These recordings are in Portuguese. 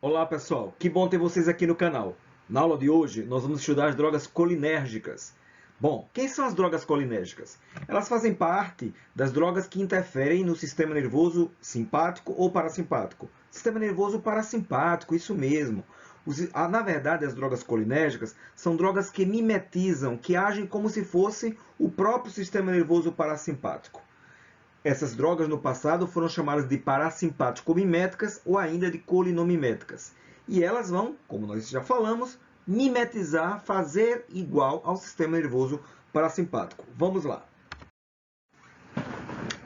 Olá pessoal, que bom ter vocês aqui no canal. Na aula de hoje nós vamos estudar as drogas colinérgicas. Bom, quem são as drogas colinérgicas? Elas fazem parte das drogas que interferem no sistema nervoso simpático ou parasimpático. Sistema nervoso parasimpático, isso mesmo. Na verdade, as drogas colinérgicas são drogas que mimetizam, que agem como se fosse o próprio sistema nervoso parasimpático. Essas drogas no passado foram chamadas de parasimpático-miméticas ou ainda de colinamiméticas. E elas vão, como nós já falamos, mimetizar, fazer igual ao sistema nervoso parasimpático. Vamos lá.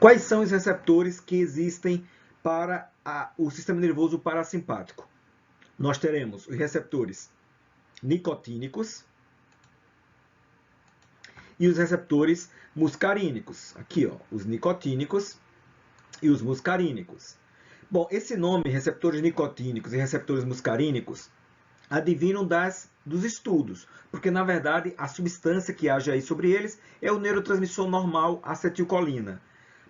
Quais são os receptores que existem para o sistema nervoso parasimpático? Nós teremos os receptores nicotínicos e os receptores muscarínicos. Aqui, ó, os nicotínicos e os muscarínicos. Bom, esse nome, receptores nicotínicos e receptores muscarínicos, advinham dos estudos, porque na verdade a substância que age aí sobre eles é o neurotransmissor normal acetilcolina.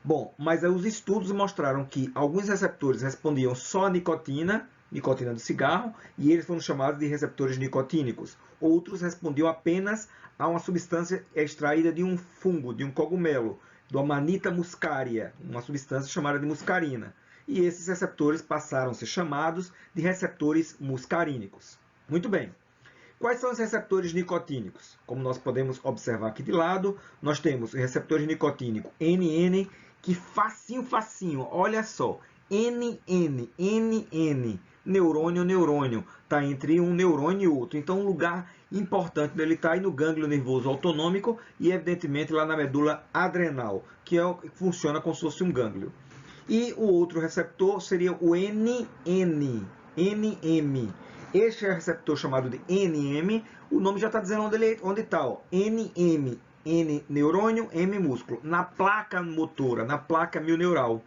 Bom, mas os estudos mostraram que alguns receptores respondiam só à nicotina, nicotina do cigarro, e eles foram chamados de receptores nicotínicos. Outros respondiam apenas a uma substância extraída de um fungo, de um cogumelo, do Amanita muscaria, uma substância chamada de muscarina. E esses receptores passaram a ser chamados de receptores muscarínicos. Muito bem. Quais são os receptores nicotínicos? Como nós podemos observar aqui de lado, nós temos o receptor nicotínico NN, que facinho, olha só, NN, neurônio, está entre um neurônio e outro. Então, um lugar importante dele está aí no gânglio nervoso autonômico e, evidentemente, lá na medula adrenal, que funciona como se fosse um gânglio. E o outro receptor seria o NM. Este é o receptor chamado de NM. O nome já está dizendo onde está. NM, N neurônio, M músculo. Na placa motora, na placa milneural.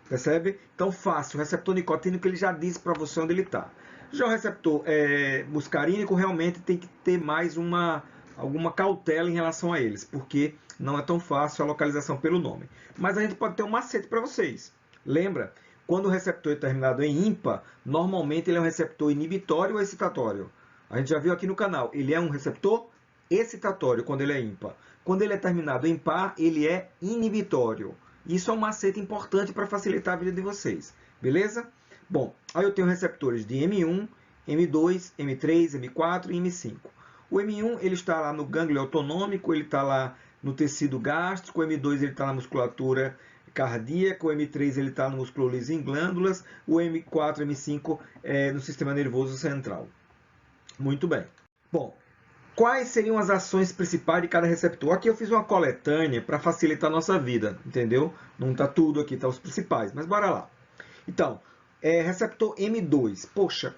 Percebe? Então, fácil. O receptor nicotínico ele já diz para você onde ele está. Já o receptor muscarínico realmente tem que ter mais alguma cautela em relação a eles, porque não é tão fácil a localização pelo nome. Mas a gente pode ter um macete para vocês. Lembra? Quando o receptor é terminado em ímpar, normalmente ele é um receptor inibitório ou excitatório. A gente já viu aqui no canal, ele é um receptor excitatório quando ele é ímpar. Quando ele é terminado em par, ele é inibitório. Isso é um macete importante para facilitar a vida de vocês. Beleza? Bom, aí eu tenho receptores de M1, M2, M3, M4 e M5. O M1 ele está lá no gânglio autonômico, ele está lá no tecido gástrico, o M2 ele está na musculatura cardíaca, o M3 ele está no músculo liso em glândulas, o M4 e M5 no sistema nervoso central. Muito bem. Bom, quais seriam as ações principais de cada receptor? Aqui eu fiz uma coletânea para facilitar a nossa vida, entendeu? Não está tudo aqui, está os principais, mas bora lá. Então, receptor M2. Poxa,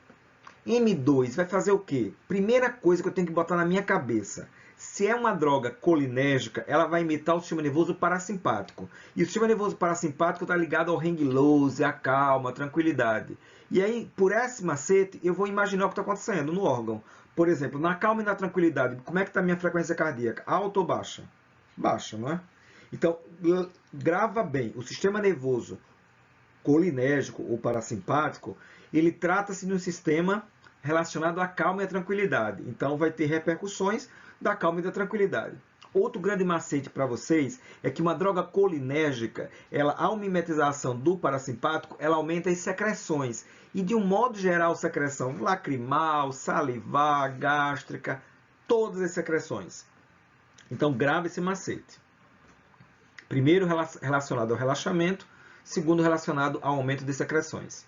M2 vai fazer o quê? Primeira coisa que eu tenho que botar na minha cabeça. Se é uma droga colinérgica, ela vai imitar o sistema nervoso parasimpático. E o sistema nervoso parasimpático está ligado ao hang loose, à calma, à tranquilidade. E aí, por esse macete, eu vou imaginar o que está acontecendo no órgão. Por exemplo, na calma e na tranquilidade, como é que está a minha frequência cardíaca? Alta ou baixa? Baixa, não é? Então, grava bem. O sistema nervoso colinérgico ou parasimpático, ele trata-se de um sistema relacionado à calma e à tranquilidade. Então, vai ter repercussões da calma e da tranquilidade. Outro grande macete para vocês é que uma droga colinérgica, ela, ao mimetização do parasimpático, ela aumenta as secreções. E, de um modo geral, secreção lacrimal, salivar, gástrica, todas as secreções. Então, grave esse macete. Primeiro, relacionado ao relaxamento. Segundo, relacionado ao aumento de secreções.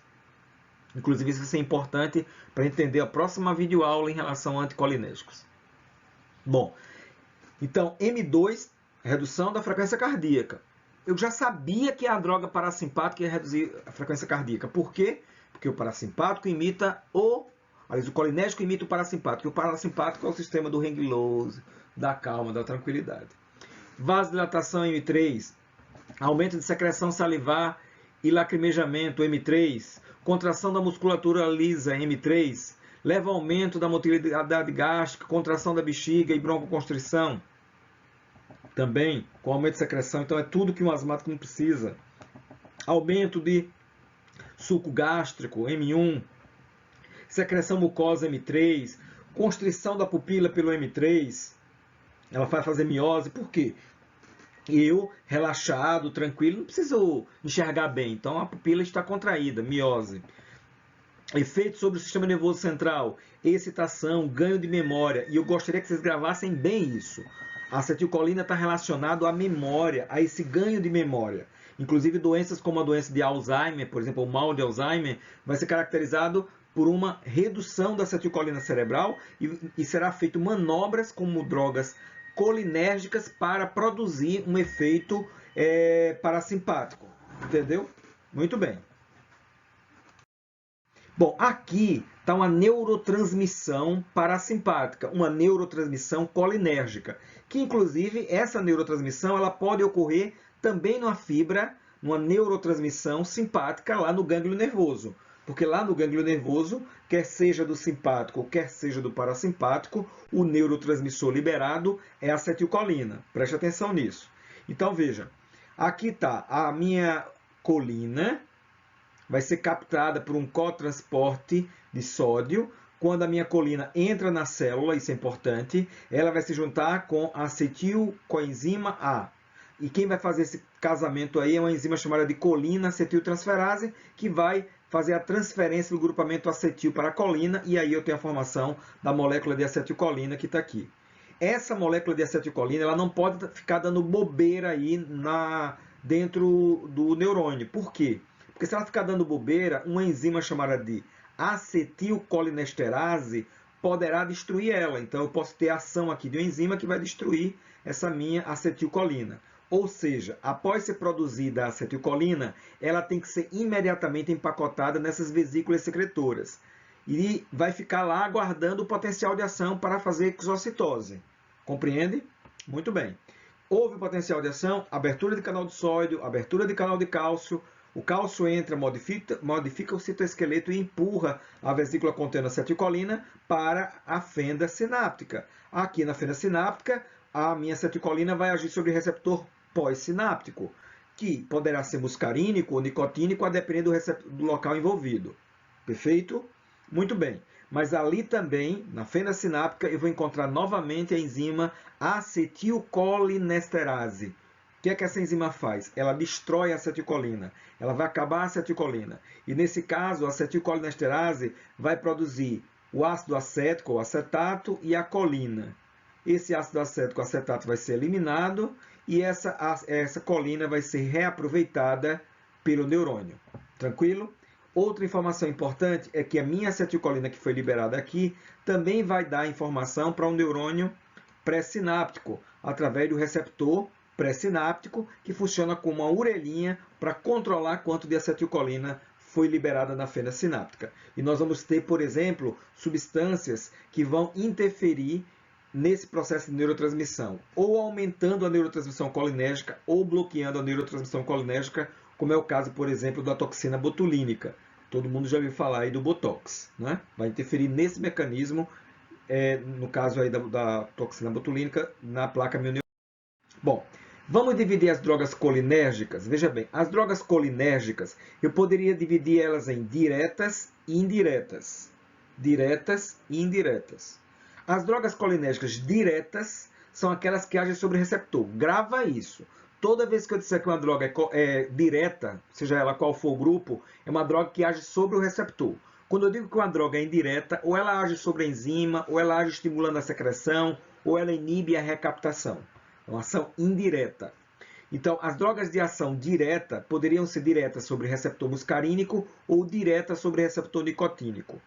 Inclusive, isso vai ser importante para entender a próxima videoaula em relação a anticolinérgicos. Bom, então, M2, redução da frequência cardíaca. Eu já sabia que a droga parasimpática ia reduzir a frequência cardíaca. Por quê? Porque o parasimpático imita o colinérgico imita o parasimpático. E o parasimpático é o sistema do hang loose, da calma, da tranquilidade. Vasodilatação M3, aumento de secreção salivar e lacrimejamento M3, contração da musculatura lisa M3, leva ao aumento da motilidade gástrica, contração da bexiga e broncoconstrição. Também com aumento de secreção, então é tudo que um asmático não precisa. Aumento de suco gástrico, M1, secreção mucosa M3, constrição da pupila pelo M3, ela vai fazer miose. Por quê? Eu, relaxado, tranquilo, não preciso enxergar bem, então a pupila está contraída, miose. Efeitos sobre o sistema nervoso central, excitação, ganho de memória, e eu gostaria que vocês gravassem bem isso. A acetilcolina está relacionado à memória, a esse ganho de memória. Inclusive doenças como a doença de Alzheimer, por exemplo, o mal de Alzheimer, vai ser caracterizado por uma redução da acetilcolina cerebral e será feito manobras como drogas colinérgicas para produzir um efeito parasimpático. Entendeu? Muito bem. Bom, aqui está uma neurotransmissão parasimpática, uma neurotransmissão colinérgica, que inclusive essa neurotransmissão ela pode ocorrer também numa fibra, numa neurotransmissão simpática lá no gânglio nervoso. Porque lá no gânglio nervoso, quer seja do simpático, quer seja do parasimpático, o neurotransmissor liberado é a acetilcolina. Preste atenção nisso. Então, veja, aqui está a minha colina, vai ser captada por um cotransporte de sódio. Quando a minha colina entra na célula, isso é importante, ela vai se juntar com a acetilcoenzima A. E quem vai fazer esse casamento aí é uma enzima chamada de colina-acetiltransferase, que vai fazer a transferência do grupamento acetil para a colina, e aí eu tenho a formação da molécula de acetilcolina que está aqui. Essa molécula de acetilcolina ela não pode ficar dando bobeira aí dentro do neurônio. Por quê? Porque se ela ficar dando bobeira, uma enzima chamada de acetilcolinesterase poderá destruir ela. Então eu posso ter a ação aqui de uma enzima que vai destruir essa minha acetilcolina. Ou seja, após ser produzida a acetilcolina, ela tem que ser imediatamente empacotada nessas vesículas secretoras. E vai ficar lá aguardando o potencial de ação para fazer exocitose. Compreende? Muito bem. Houve potencial de ação, abertura de canal de sódio, abertura de canal de cálcio. O cálcio entra, modifica o citoesqueleto e empurra a vesícula contendo acetilcolina para a fenda sináptica. Aqui na fenda sináptica, a minha acetilcolina vai agir sobre o receptor pós-sináptico, que poderá ser muscarínico ou nicotínico, a depender do local envolvido. Perfeito? Muito bem. Mas ali também, na fenda sináptica, eu vou encontrar novamente a enzima acetilcolinesterase. O que é que essa enzima faz? Ela destrói a acetilcolina. Ela vai acabar a acetilcolina. E nesse caso, a acetilcolinesterase vai produzir o ácido acético, ou acetato, e a colina. Esse ácido acético, acetato, vai ser eliminado e essa colina vai ser reaproveitada pelo neurônio. Tranquilo? Outra informação importante é que a minha acetilcolina que foi liberada aqui também vai dar informação para um neurônio pré-sináptico, através do receptor pré-sináptico, que funciona como uma orelhinha para controlar quanto de acetilcolina foi liberada na fenda sináptica. E nós vamos ter, por exemplo, substâncias que vão interferir nesse processo de neurotransmissão, ou aumentando a neurotransmissão colinérgica, ou bloqueando a neurotransmissão colinérgica, como é o caso, por exemplo, da toxina botulínica. Todo mundo já ouviu falar aí do Botox, né? Vai interferir nesse mecanismo, no caso aí da toxina botulínica, na placa mioneuronal. Bom, vamos dividir as drogas colinérgicas. Veja bem, as drogas colinérgicas, eu poderia dividir elas em diretas e indiretas. Diretas e indiretas. As drogas colinérgicas diretas são aquelas que agem sobre o receptor. Grava isso. Toda vez que eu disser que uma droga é direta, seja ela qual for o grupo, é uma droga que age sobre o receptor. Quando eu digo que uma droga é indireta, ou ela age sobre a enzima, ou ela age estimulando a secreção, ou ela inibe a recaptação. É uma ação indireta. Então, as drogas de ação direta poderiam ser diretas sobre o receptor muscarínico ou diretas sobre o receptor nicotínico.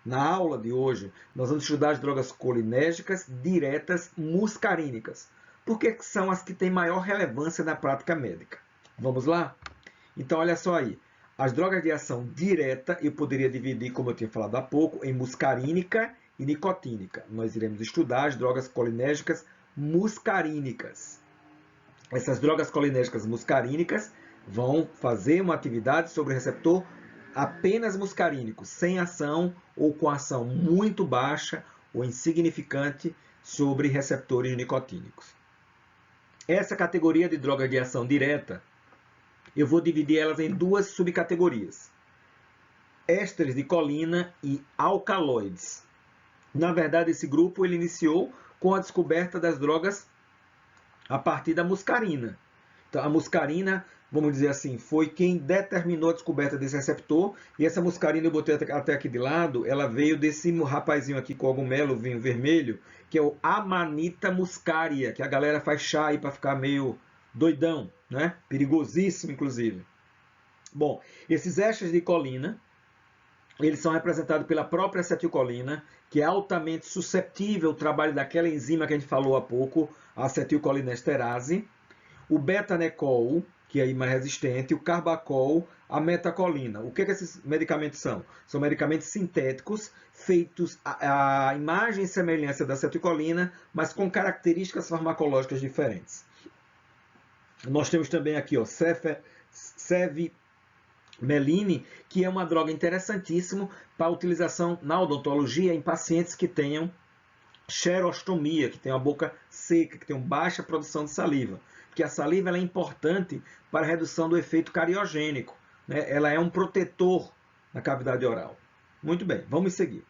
Na aula de hoje, nós vamos estudar as drogas colinérgicas diretas muscarínicas, porque são as que têm maior relevância na prática médica. Vamos lá? Então, olha só aí. As drogas de ação direta, eu poderia dividir, como eu tinha falado há pouco, em muscarínica e nicotínica. Nós iremos estudar as drogas colinérgicas muscarínicas. Essas drogas colinérgicas muscarínicas vão fazer uma atividade sobre o receptor apenas muscarínico, sem ação ou com ação muito baixa ou insignificante sobre receptores nicotínicos. Essa categoria de drogas de ação direta, eu vou dividir elas em duas subcategorias. ésteres de colina e alcaloides. Na verdade, esse grupo ele iniciou com a descoberta das drogas a partir da muscarina. Então, a muscarina, vamos dizer assim, foi quem determinou a descoberta desse receptor, e essa muscarina eu botei até aqui de lado, ela veio desse rapazinho aqui, cogumelo, vinho vermelho, que é o Amanita muscaria, que a galera faz chá aí para ficar meio doidão, né? Perigosíssimo, inclusive. Bom, esses ésteres de colina, eles são representados pela própria acetilcolina, que é altamente susceptível ao trabalho daquela enzima que a gente falou há pouco, a acetilcolinesterase, o beta-necol, que é aí mais resistente, o carbacol, a metacolina. O que esses medicamentos são? São medicamentos sintéticos feitos à imagem e semelhança da acetilcolina, mas com características farmacológicas diferentes. Nós temos também aqui, ó, cevimeline, que é uma droga interessantíssima para utilização na odontologia em pacientes que tenham xerostomia, que tem a boca seca, que tem baixa produção de saliva. Porque a saliva ela é importante para a redução do efeito cariogênico, né? Ela é um protetor na cavidade oral. Muito bem, vamos seguir.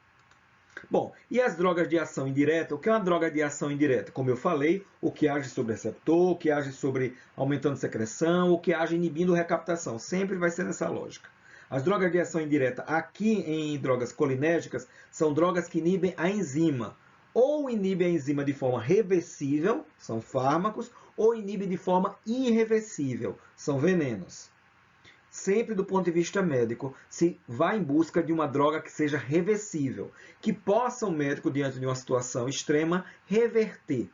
Bom, e as drogas de ação indireta? O que é uma droga de ação indireta? Como eu falei, o que age sobre o receptor, o que age sobre aumentando secreção, o que age inibindo recaptação. Sempre vai ser nessa lógica. As drogas de ação indireta aqui em drogas colinérgicas são drogas que inibem a enzima. Ou inibe a enzima de forma reversível, são fármacos, ou inibe de forma irreversível, são venenos. Sempre do ponto de vista médico, se vai em busca de uma droga que seja reversível, que possa o médico, diante de uma situação extrema, reverter.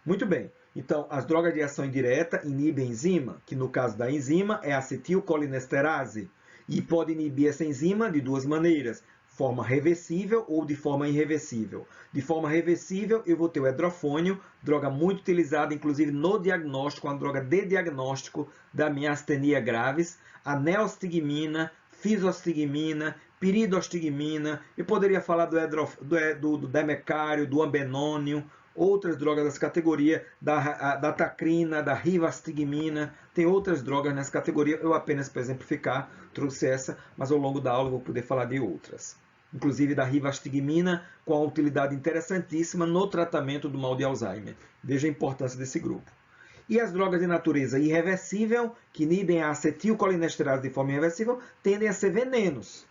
Muito bem, então as drogas de ação indireta inibem a enzima, que no caso da enzima é a acetilcolinesterase, e pode inibir essa enzima de duas maneiras, forma reversível ou de forma irreversível. De forma reversível, eu vou ter o hidrofônio, droga muito utilizada, inclusive no diagnóstico, uma droga de diagnóstico da miastenia graves, a neostigmina, fisostigmina, piridostigmina, eu poderia falar do demecário, do ambenônio, outras drogas dessa categoria, da tacrina, da rivastigmina, tem outras drogas nessa categoria, eu apenas para exemplificar trouxe essa, mas ao longo da aula eu vou poder falar de outras. Inclusive da rivastigmina, com a utilidade interessantíssima no tratamento do mal de Alzheimer. Veja a importância desse grupo. E as drogas de natureza irreversível, que inibem a acetilcolinesterase de forma irreversível, tendem a ser venenos.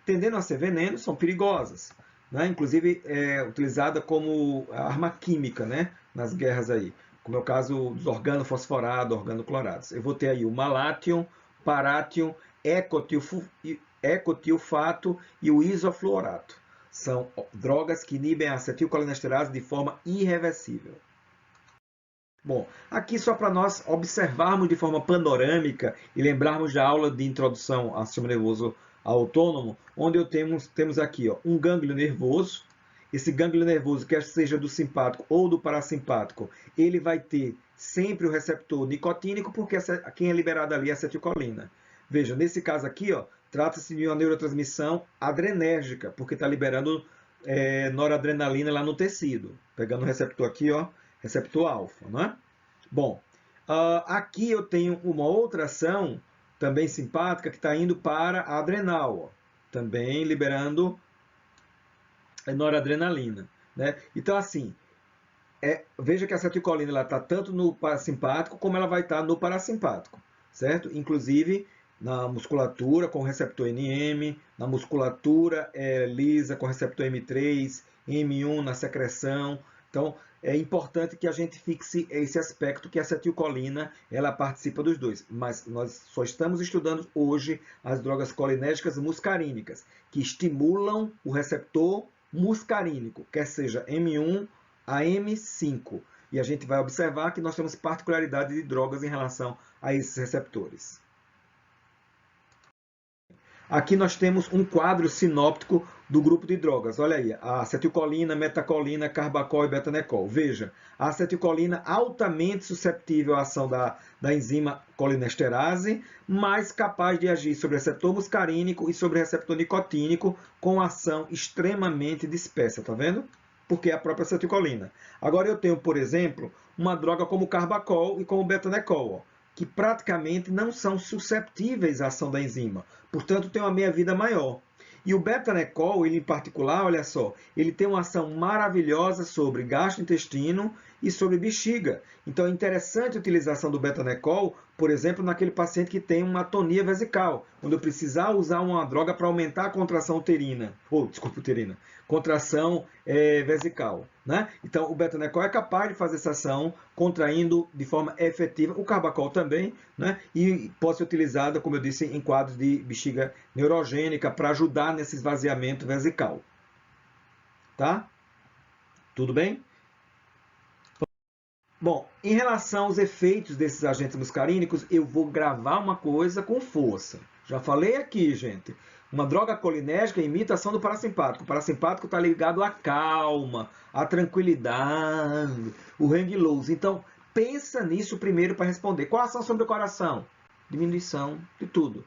Tendendo a ser venenos, são perigosas. Né? Inclusive é utilizada como arma química, né? Nas guerras aí, como é o caso dos organofosforados, organoclorados. Eu vou ter aí o malátion, paration, ecotilfato e o isofluorato. São drogas que inibem a acetilcolinesterase de forma irreversível. Bom, aqui só para nós observarmos de forma panorâmica e lembrarmos da aula de introdução ao sistema nervoso autônomo, onde temos aqui um gânglio nervoso. Esse gânglio nervoso, quer seja do simpático ou do parasimpático, ele vai ter sempre o receptor nicotínico, porque quem é liberado ali é a acetilcolina. Veja, nesse caso aqui, trata-se de uma neurotransmissão adrenérgica, porque está liberando noradrenalina lá no tecido. Pegando o receptor aqui, receptor alfa, né? Bom, aqui eu tenho uma outra ação, também simpática, que está indo para a adrenal, também liberando noradrenalina, né? Então, assim, veja que a acetilcolina está tanto no parasimpático, como ela vai estar no parasimpático, certo? Inclusive na musculatura com o receptor NM, na musculatura lisa com o receptor M3, M1 na secreção. Então, é importante que a gente fixe esse aspecto que a acetilcolina ela participa dos dois. Mas nós só estamos estudando hoje as drogas colinérgicas muscarínicas, que estimulam o receptor muscarínico, quer seja M1 a M5. E a gente vai observar que nós temos particularidade de drogas em relação a esses receptores. Aqui nós temos um quadro sinóptico do grupo de drogas. Olha aí, a acetilcolina, metacolina, carbacol e betanecol. Veja, a acetilcolina altamente susceptível à ação da enzima colinesterase, mas capaz de agir sobre o receptor muscarínico e sobre o receptor nicotínico com ação extremamente dispersa, tá vendo? Porque é a própria acetilcolina. Agora eu tenho, por exemplo, uma droga como o carbacol e como o betanecol, que praticamente não são susceptíveis à ação da enzima, portanto tem uma meia-vida maior. E o betanecol, ele em particular, olha só, ele tem uma ação maravilhosa sobre gastrointestino e sobre bexiga. Então é interessante a utilização do betanecol, por exemplo, naquele paciente que tem uma atonia vesical, quando eu precisar usar uma droga para aumentar a contração uterina, uterina, contração vesical. Né? Então o betanecol é capaz de fazer essa ação contraindo de forma efetiva, o carbacol também, né? E pode ser utilizada, como eu disse, em quadros de bexiga neurogênica para ajudar nesse esvaziamento vesical. Tá? Tudo bem? Bom, em relação aos efeitos desses agentes muscarínicos, eu vou gravar uma coisa com força. Já falei aqui, gente. Uma droga colinérgica é imitação do parasimpático. O parasimpático está ligado à calma, à tranquilidade, o hang loose. Então, pensa nisso primeiro para responder. Qual a ação sobre o coração? Diminuição de tudo.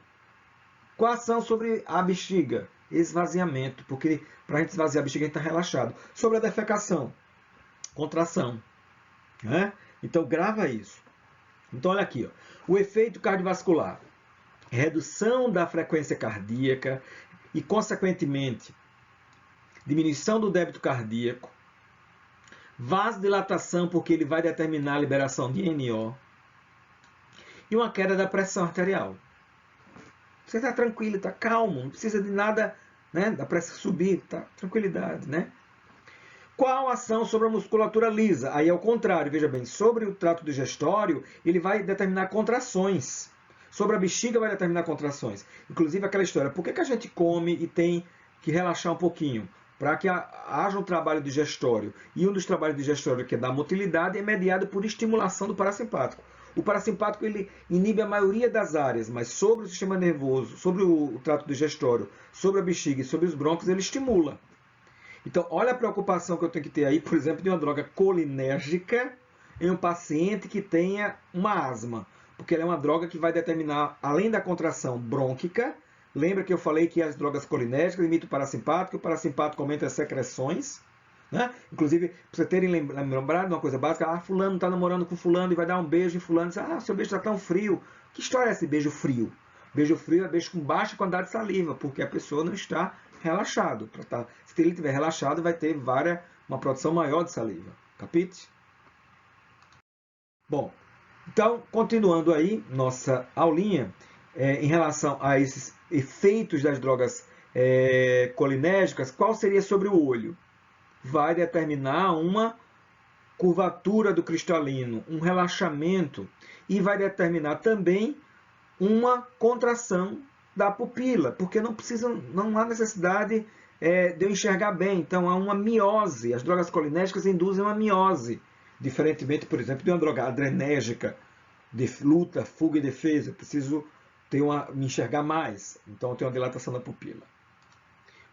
Qual a ação sobre a bexiga? Esvaziamento, porque para a gente esvaziar a bexiga a gente está relaxado. Sobre a defecação? Contração. Né? Então grava isso. Então olha aqui, ó. O efeito cardiovascular, redução da frequência cardíaca e consequentemente diminuição do débito cardíaco, vasodilatação porque ele vai determinar a liberação de NO e uma queda da pressão arterial. Você está tranquilo, está calmo, não precisa de nada, né, da pressão subir, tá? Tranquilidade, né? Qual a ação sobre a musculatura lisa? Aí é o contrário, veja bem, sobre o trato digestório, ele vai determinar contrações. Sobre a bexiga vai determinar contrações. Inclusive aquela história, por que a gente come e tem que relaxar um pouquinho? Para que haja um trabalho digestório. E um dos trabalhos digestórios que é da motilidade é mediado por estimulação do parasimpático. O parasimpático ele inibe a maioria das áreas, mas sobre o sistema nervoso, sobre o trato digestório, sobre a bexiga e sobre os brônquios, ele estimula. Então, olha a preocupação que eu tenho que ter aí, por exemplo, de uma droga colinérgica em um paciente que tenha uma asma. Porque ela é uma droga que vai determinar, além da contração brônquica, lembra que eu falei que as drogas colinérgicas imitam o parasimpático aumenta as secreções. Né? Inclusive, para vocês terem lembrado de uma coisa básica, fulano está namorando com fulano e vai dar um beijo em fulano. Diz, seu beijo está tão frio. Que história é esse beijo frio? Beijo frio é beijo com baixa quantidade de saliva, porque a pessoa não está relaxado. Se ele estiver relaxado, vai ter uma produção maior de saliva. Capite? Bom, então, continuando aí nossa aulinha, em relação a esses efeitos das drogas colinérgicas, qual seria sobre o olho? Vai determinar uma curvatura do cristalino, um relaxamento, e vai determinar também uma contração da pupila, porque não há necessidade de eu enxergar bem. Então há uma miose. As drogas colinérgicas induzem uma miose, diferentemente, por exemplo, de uma droga adrenérgica de luta, fuga e defesa. Eu preciso me enxergar mais. Então eu tenho uma dilatação da pupila.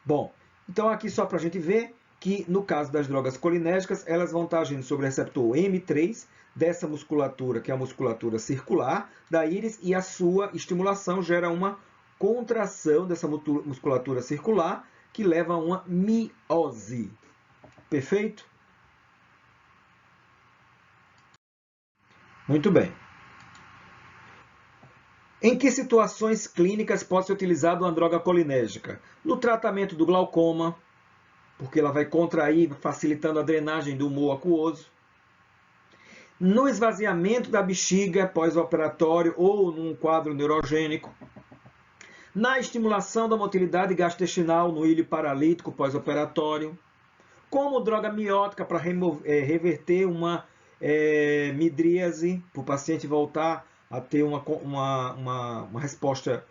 Bom, então aqui só para a gente ver que no caso das drogas colinérgicas, elas vão estar agindo sobre o receptor M3 dessa musculatura, que é a musculatura circular da íris, e a sua estimulação gera uma contração dessa musculatura circular que leva a uma miose. Perfeito? Muito bem. Em que situações clínicas pode ser utilizada uma droga colinérgica? No tratamento do glaucoma, porque ela vai contrair, facilitando a drenagem do humor aquoso. No esvaziamento da bexiga pós-operatório ou num quadro neurogênico. Na estimulação da motilidade gastrointestinal no ilho paralítico pós-operatório. Como droga miótica para reverter uma midríase, para o paciente voltar a ter uma resposta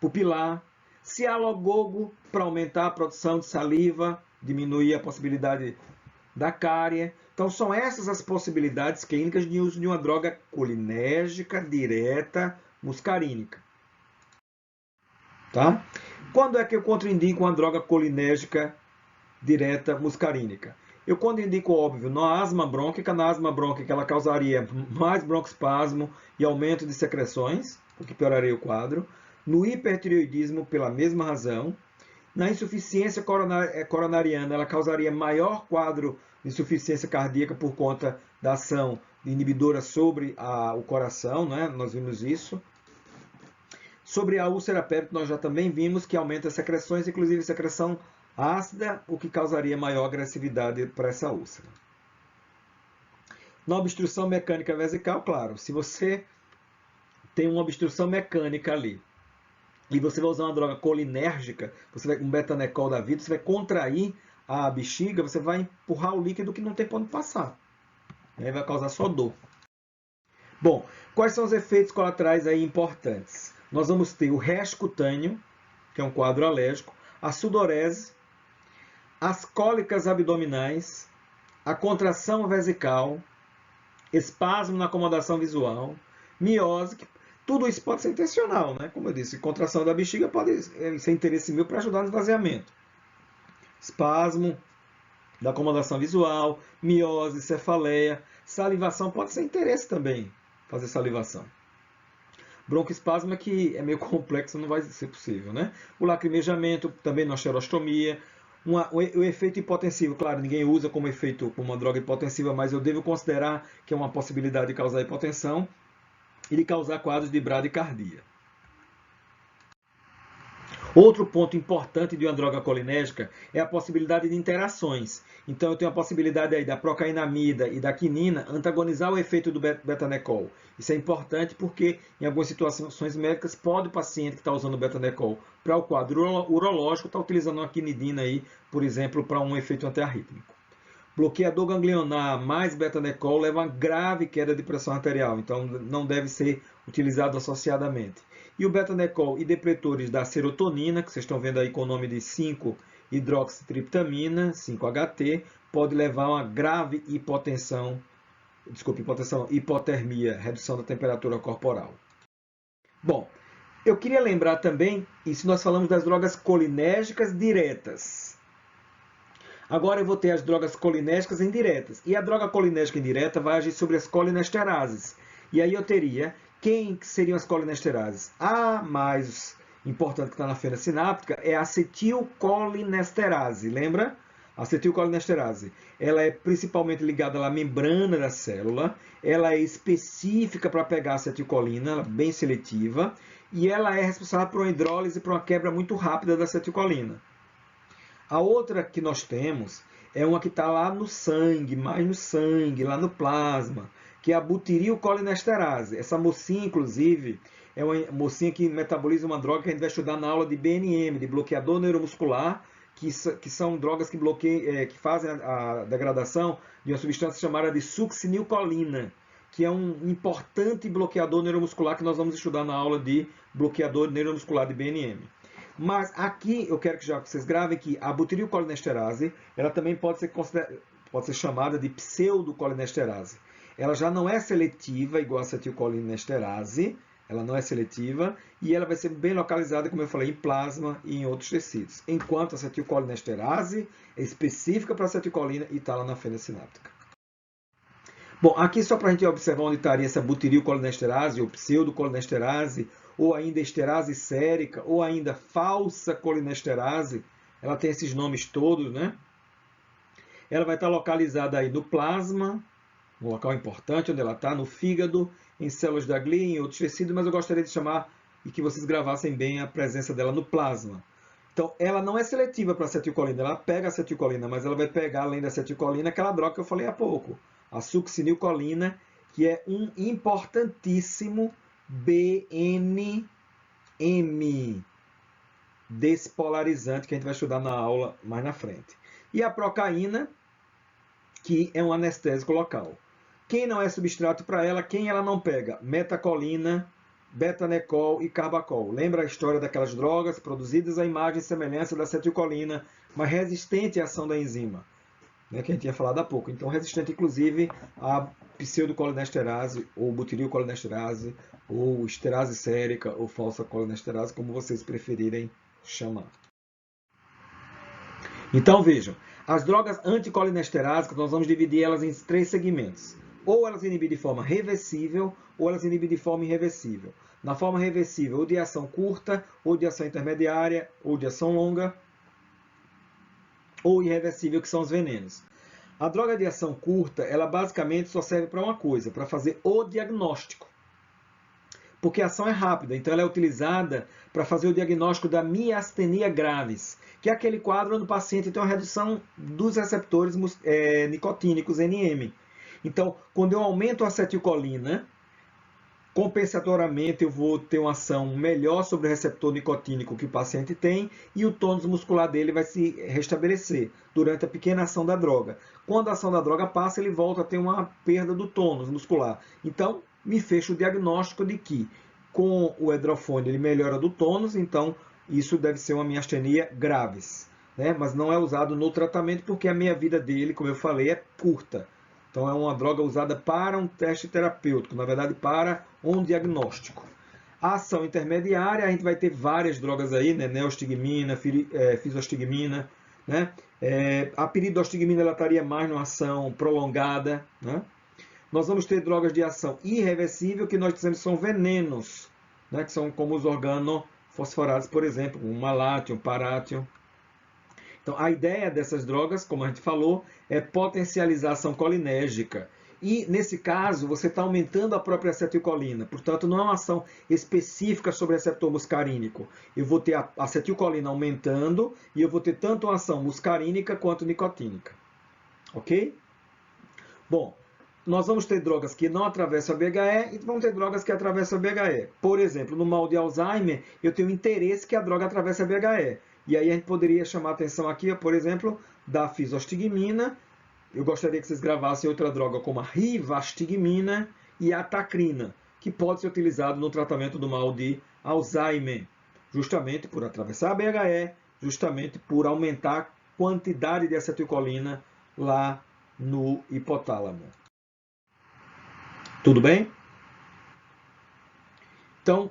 pupilar. Cialogogo para aumentar a produção de saliva, diminuir a possibilidade da cárie. Então são essas as possibilidades clínicas de uso de uma droga colinérgica direta muscarínica. Tá? Quando é que eu contraindico uma droga colinérgica direta muscarínica? Eu contraindico, óbvio, na asma brônquica. Na asma brônquica ela causaria mais broncoespasmo e aumento de secreções, o que pioraria o quadro. No hipertireoidismo, pela mesma razão. Na insuficiência coronariana, ela causaria maior quadro de insuficiência cardíaca por conta da ação inibidora sobre o coração, né? Nós vimos isso. Sobre a úlcera péptica, nós já também vimos que aumenta as secreções, inclusive secreção ácida, o que causaria maior agressividade para essa úlcera. Na obstrução mecânica vesical, claro, se você tem uma obstrução mecânica ali e você vai usar uma droga colinérgica, você vai um betanecol da vida, você vai contrair a bexiga, você vai empurrar o líquido que não tem para onde passar. Aí vai causar só dor. Bom, quais são os efeitos colaterais aí importantes? Nós vamos ter o rash cutâneo, que é um quadro alérgico, a sudorese, as cólicas abdominais, a contração vesical, espasmo na acomodação visual, miose, tudo isso pode ser intencional, né? Como eu disse, contração da bexiga pode ser interesse meu para ajudar no esvaziamento. Espasmo da acomodação visual, miose, cefaleia, salivação pode ser interesse também, fazer salivação. Broncoespasmo é que é meio complexo, não vai ser possível, né? O lacrimejamento, também na xerostomia. O efeito hipotensivo, claro, ninguém usa como efeito, como uma droga hipotensiva, mas eu devo considerar que é uma possibilidade de causar hipotensão e de causar quadros de bradicardia. Outro ponto importante de uma droga colinérgica é a possibilidade de interações. Então, eu tenho a possibilidade aí da procainamida e da quinina antagonizar o efeito do betanecol. Isso é importante porque, em algumas situações médicas, pode o paciente que está usando o betanecol para o quadro urológico estar utilizando uma quinidina aí, por exemplo, para um efeito antiarrítmico. Bloqueador ganglionar mais betanecol leva a uma grave queda de pressão arterial, então não deve ser utilizado associadamente. E o betanecol e depletores da serotonina, que vocês estão vendo aí com o nome de 5-hidroxitriptamina, 5-HT, pode levar a uma grave hipotermia, redução da temperatura corporal. Bom, eu queria lembrar também, isso nós falamos das drogas colinérgicas diretas. Agora eu vou ter as drogas colinérgicas indiretas. E a droga colinérgica indireta vai agir sobre as colinesterases. E aí eu teria, quem seriam as colinesterases? A mais importante que está na fenda sináptica é a acetilcolinesterase. Lembra? A acetilcolinesterase. Ela é principalmente ligada à membrana da célula. Ela é específica para pegar a acetilcolina, bem seletiva. E ela é responsável por uma hidrólise e por uma quebra muito rápida da acetilcolina. A outra que nós temos é uma que está lá no sangue, mais no sangue, lá no plasma, que é a butirilcolinesterase. Essa mocinha, inclusive, é uma mocinha que metaboliza uma droga que a gente vai estudar na aula de BNM, de bloqueador neuromuscular, que são drogas que fazem a degradação de uma substância chamada de succinilcolina, que é um importante bloqueador neuromuscular que nós vamos estudar na aula de bloqueador neuromuscular de BNM. Mas aqui eu quero que já vocês gravem que a butirilcolinesterase, ela também pode ser chamada de pseudocolinesterase. Ela já não é seletiva igual a acetilcolinesterase, ela não é seletiva e ela vai ser bem localizada, como eu falei, em plasma e em outros tecidos. Enquanto a acetilcolinesterase é específica para a acetilcolina e está lá na fenda sináptica. Bom, aqui só para a gente observar onde estaria essa butirilcolinesterase ou pseudocolinesterase, ou ainda esterase sérica, ou ainda falsa colinesterase, ela tem esses nomes todos, né? Ela vai estar localizada aí no plasma, um local importante onde ela está, no fígado, em células da glia, em outros tecidos, mas eu gostaria de chamar e que vocês gravassem bem a presença dela no plasma. Então, ela não é seletiva para acetilcolina, ela pega a acetilcolina, mas ela vai pegar, além da acetilcolina, aquela droga que eu falei há pouco, a succinilcolina, que é um importantíssimo BNM, despolarizante, que a gente vai estudar na aula mais na frente. E a procaína, que é um anestésico local. Quem não é substrato para ela, quem ela não pega? Metacolina, betanecol e carbacol. Lembra a história daquelas drogas produzidas à imagem e semelhança da acetilcolina, mas resistente à ação da enzima, né, que a gente tinha falado há pouco. Então, resistente, inclusive, à pseudocolinesterase, ou butirilcolinesterase, ou esterase sérica, ou falsa colinesterase, como vocês preferirem chamar. Então, vejam, as drogas anticolinesterásicas, nós vamos dividir elas em 3 segmentos. Ou elas inibem de forma reversível, ou elas inibem de forma irreversível. Na forma reversível, ou de ação curta, ou de ação intermediária, ou de ação longa, ou irreversível, que são os venenos. A droga de ação curta, ela basicamente só serve para uma coisa, para fazer o diagnóstico. Porque a ação é rápida, então ela é utilizada para fazer o diagnóstico da miastenia gravis, que é aquele quadro onde o paciente tem uma redução dos receptores nicotínicos, NM. Então, quando eu aumento a acetilcolina, compensatoriamente eu vou ter uma ação melhor sobre o receptor nicotínico que o paciente tem e o tônus muscular dele vai se restabelecer durante a pequena ação da droga. Quando a ação da droga passa, ele volta a ter uma perda do tônus muscular. Então, me fecha o diagnóstico de que com o hedrofone ele melhora do tônus, então isso deve ser uma miastenia gravis, né? Mas não é usado no tratamento porque a meia-vida dele, como eu falei, é curta. Então é uma droga usada para um teste terapêutico, na verdade para um diagnóstico. A ação intermediária, a gente vai ter várias drogas aí, né? Neostigmina, fisostigmina, né? A piridostigmina ela estaria mais numa ação prolongada, né? Nós vamos ter drogas de ação irreversível, que nós dizemos que são venenos, né? Que são como os organofosforados, por exemplo, um malátium, parátium. Então, a ideia dessas drogas, como a gente falou, é potencializar a ação colinérgica. E, nesse caso, você está aumentando a própria acetilcolina. Portanto, não é uma ação específica sobre o receptor muscarínico. Eu vou ter a acetilcolina aumentando e eu vou ter tanto uma ação muscarínica quanto nicotínica. Ok? Bom, nós vamos ter drogas que não atravessam a BHE e vamos ter drogas que atravessam a BHE. Por exemplo, no mal de Alzheimer, eu tenho interesse que a droga atravesse a BHE. E aí a gente poderia chamar a atenção aqui, por exemplo, da fisostigmina. Eu gostaria que vocês gravassem outra droga como a rivastigmina e a tacrina, que pode ser utilizado no tratamento do mal de Alzheimer, justamente por atravessar a BHE, justamente por aumentar a quantidade de acetilcolina lá no hipotálamo. Tudo bem? Então,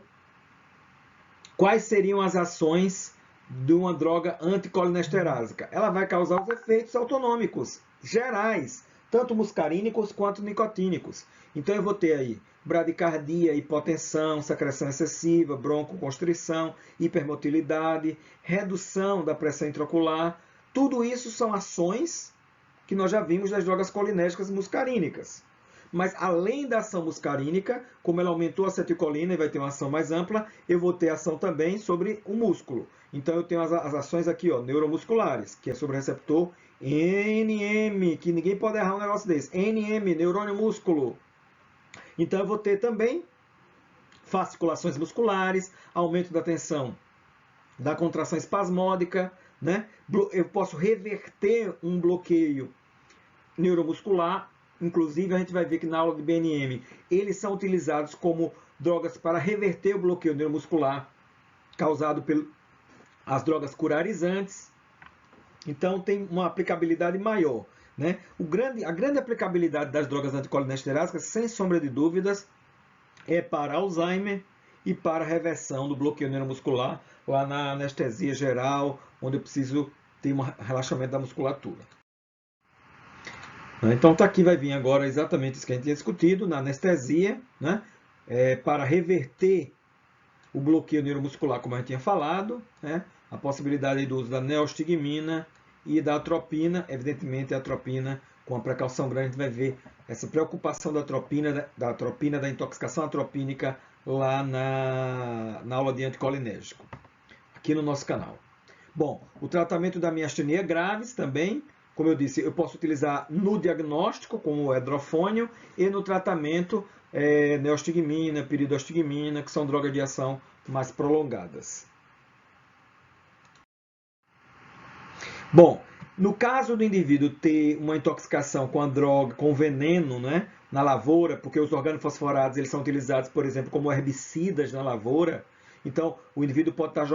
quais seriam as ações de uma droga anticolinesterase? Ela vai causar os efeitos autonômicos gerais, tanto muscarínicos quanto nicotínicos. Então eu vou ter aí bradicardia, hipotensão, secreção excessiva, broncoconstrição, hipermotilidade, redução da pressão intraocular. Tudo isso são ações que nós já vimos das drogas colinérgicas muscarínicas. Mas além da ação muscarínica, como ela aumentou a acetilcolina e vai ter uma ação mais ampla, eu vou ter ação também sobre o músculo. Então eu tenho as ações aqui, ó, neuromusculares, que é sobre o receptor NM, que ninguém pode errar um negócio desse. NM, neurônio músculo. Então eu vou ter também fasciculações musculares, aumento da tensão da contração espasmódica, né? Eu posso reverter um bloqueio neuromuscular. Inclusive, a gente vai ver que na aula de BNM, eles são utilizados como drogas para reverter o bloqueio neuromuscular causado pelas drogas curarizantes. Então, tem uma aplicabilidade maior, né? A grande aplicabilidade das drogas anticolinesterásicas, sem sombra de dúvidas, é para Alzheimer e para reversão do bloqueio neuromuscular, lá na anestesia geral, onde eu preciso ter um relaxamento da musculatura. Então, aqui vai vir agora exatamente isso que a gente tinha discutido, na anestesia, né? Para reverter o bloqueio neuromuscular, como a gente tinha falado, né? A possibilidade do uso da neostigmina e da atropina. Evidentemente, a atropina, com a precaução grande, a gente vai ver essa preocupação da atropina, da intoxicação atropínica, lá na aula de anticolinérgico, aqui no nosso canal. Bom, o tratamento da miastenia graves também, como eu disse, eu posso utilizar no diagnóstico, como o hedrofônio, e no tratamento neostigmina, piridostigmina, que são drogas de ação mais prolongadas. Bom, no caso do indivíduo ter uma intoxicação com a droga, com veneno, né, na lavoura, porque os organofosforados eles são utilizados, por exemplo, como herbicidas na lavoura. Então, o indivíduo pode estar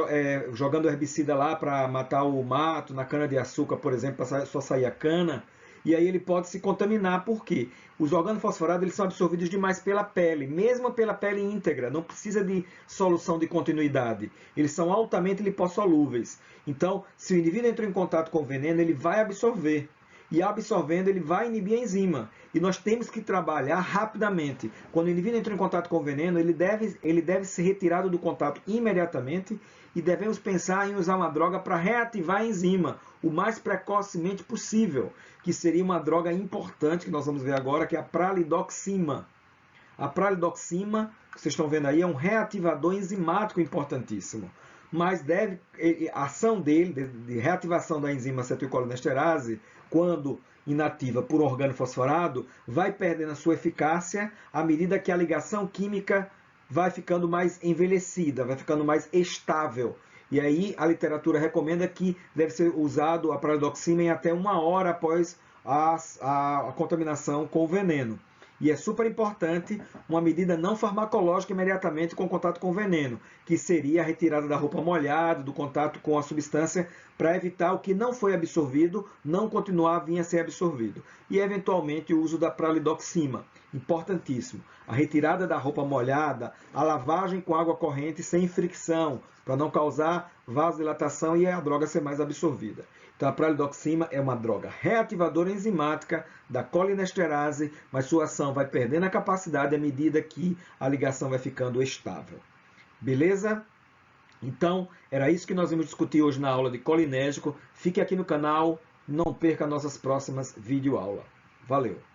jogando herbicida lá para matar o mato, na cana-de-açúcar, por exemplo, para só sair a cana. E aí ele pode se contaminar, porque os organofosforados eles são absorvidos demais pela pele, mesmo pela pele íntegra, não precisa de solução de continuidade. Eles são altamente lipossolúveis. Então, se o indivíduo entrou em contato com o veneno, ele vai absorver. E absorvendo, ele vai inibir a enzima. E nós temos que trabalhar rapidamente. Quando o indivíduo entra em contato com o veneno, ele deve ser retirado do contato imediatamente e devemos pensar em usar uma droga para reativar a enzima o mais precocemente possível, que seria uma droga importante que nós vamos ver agora, que é a pralidoxima. A pralidoxima, que vocês estão vendo aí, é um reativador enzimático importantíssimo. Mas a ação dele, de reativação da enzima acetilcolinesterase, quando inativa por organofosforado, vai perdendo a sua eficácia à medida que a ligação química vai ficando mais envelhecida, vai ficando mais estável. E aí a literatura recomenda que deve ser usado a pralidoxima em até 1 hora após a contaminação com o veneno. E é super importante uma medida não farmacológica imediatamente com contato com o veneno, que seria a retirada da roupa molhada, do contato com a substância, para evitar o que não foi absorvido, não continuar a vir a ser absorvido. E, eventualmente, o uso da pralidoxima, importantíssimo. A retirada da roupa molhada, a lavagem com água corrente sem fricção, para não causar vasodilatação e a droga ser mais absorvida. Então, a pralidoxima é uma droga reativadora enzimática da colinesterase, mas sua ação vai perdendo a capacidade à medida que a ligação vai ficando estável. Beleza? Então, era isso que nós vamos discutir hoje na aula de colinérgico. Fique aqui no canal, não perca nossas próximas videoaulas. Valeu!